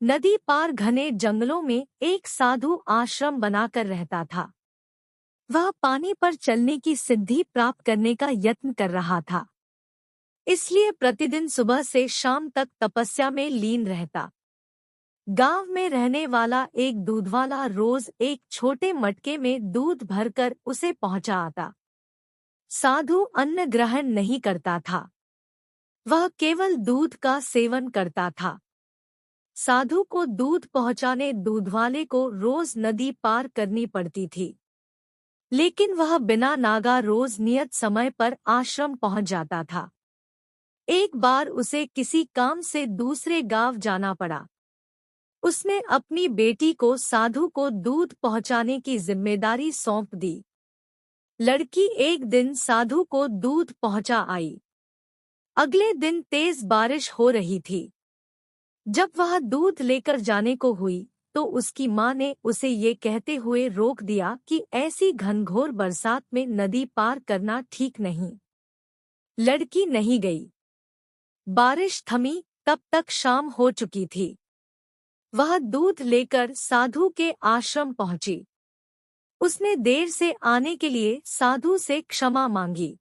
नदी पार घने जंगलों में एक साधु आश्रम बनाकर रहता था। वह पानी पर चलने की सिद्धि प्राप्त करने का यत्न कर रहा था, इसलिए प्रतिदिन सुबह से शाम तक तपस्या में लीन रहता। गांव में रहने वाला एक दूधवाला रोज एक छोटे मटके में दूध भरकर उसे पहुंचा आता। साधु अन्न ग्रहण नहीं करता था, वह केवल दूध का सेवन करता था। साधु को दूध पहुंचाने दूधवाले को रोज नदी पार करनी पड़ती थी, लेकिन वह बिना नागा रोज नियत समय पर आश्रम पहुंच जाता था। एक बार उसे किसी काम से दूसरे गांव जाना पड़ा। उसने अपनी बेटी को साधु को दूध पहुंचाने की जिम्मेदारी सौंप दी। लड़की एक दिन साधु को दूध पहुंचा आई। अगले दिन तेज बारिश हो रही थी। जब वह दूध लेकर जाने को हुई तो उसकी माँ ने उसे ये कहते हुए रोक दिया कि ऐसी घनघोर बरसात में नदी पार करना ठीक नहीं। लड़की नहीं गई। बारिश थमी तब तक शाम हो चुकी थी। वह दूध लेकर साधु के आश्रम पहुंची। उसने देर से आने के लिए साधु से क्षमा मांगी।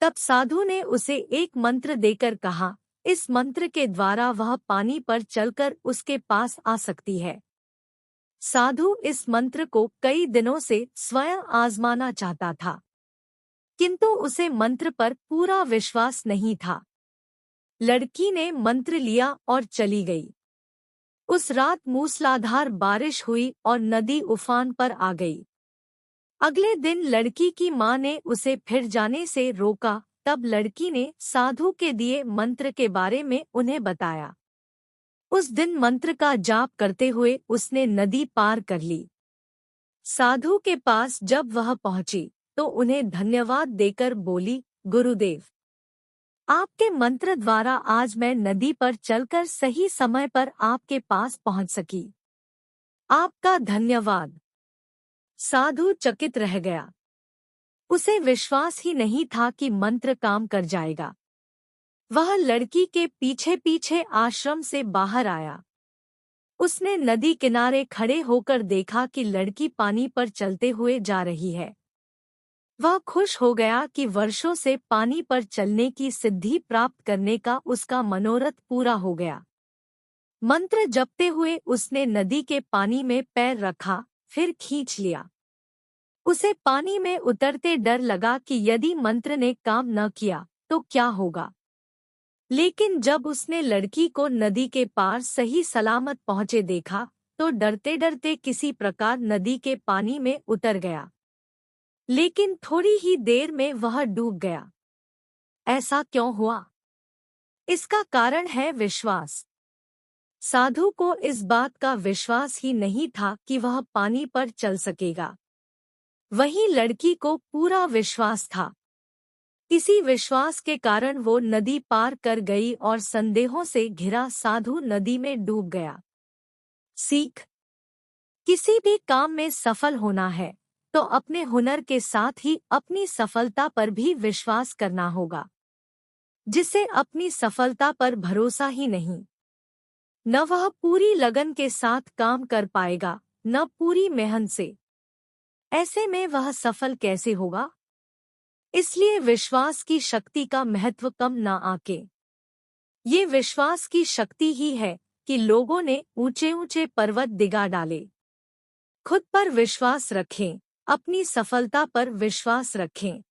तब साधु ने उसे एक मंत्र देकर कहा, इस मंत्र के द्वारा वह पानी पर चलकर उसके पास आ सकती है। साधु इस मंत्र को कई दिनों से स्वयं आजमाना चाहता था, किंतु उसे मंत्र पर पूरा विश्वास नहीं था। लड़की ने मंत्र लिया और चली गई। उस रात मूसलाधार बारिश हुई और नदी उफान पर आ गई। अगले दिन लड़की की माँ ने उसे फिर जाने से रोका। तब लड़की ने साधु के दिए मंत्र के बारे में उन्हें बताया। उस दिन मंत्र का जाप करते हुए उसने नदी पार कर ली। साधु के पास जब वह पहुंची तो उन्हें धन्यवाद देकर बोली, गुरुदेव, आपके मंत्र द्वारा आज मैं नदी पर चलकर सही समय पर आपके पास पहुंच सकी। आपका धन्यवाद। साधु चकित रह गया। उसे विश्वास ही नहीं था कि मंत्र काम कर जाएगा। वह लड़की के पीछे पीछे आश्रम से बाहर आया। उसने नदी किनारे खड़े होकर देखा कि लड़की पानी पर चलते हुए जा रही है। वह खुश हो गया कि वर्षों से पानी पर चलने की सिद्धि प्राप्त करने का उसका मनोरथ पूरा हो गया। मंत्र जपते हुए उसने नदी के पानी में पैर रखा, फिर खींच लिया। उसे पानी में उतरते डर लगा कि यदि मंत्र ने काम न किया तो क्या होगा। लेकिन जब उसने लड़की को नदी के पार सही सलामत पहुंचे देखा तो डरते डरते किसी प्रकार नदी के पानी में उतर गया। लेकिन थोड़ी ही देर में वह डूब गया। ऐसा क्यों हुआ? इसका कारण है विश्वास। साधु को इस बात का विश्वास ही नहीं था कि वह पानी पर चल सकेगा। वहीं लड़की को पूरा विश्वास था। इसी विश्वास के कारण वो नदी पार कर गई और संदेहों से घिरा साधु नदी में डूब गया। सीख: किसी भी काम में सफल होना है तो अपने हुनर के साथ ही अपनी सफलता पर भी विश्वास करना होगा। जिसे अपनी सफलता पर भरोसा ही नहीं, न वह पूरी लगन के साथ काम कर पाएगा, न पूरी मेहनत से। ऐसे में वह सफल कैसे होगा? इसलिए विश्वास की शक्ति का महत्व कम न आके। ये विश्वास की शक्ति ही है कि लोगों ने ऊंचे ऊंचे पर्वत डिगा डाले। खुद पर विश्वास रखें, अपनी सफलता पर विश्वास रखें।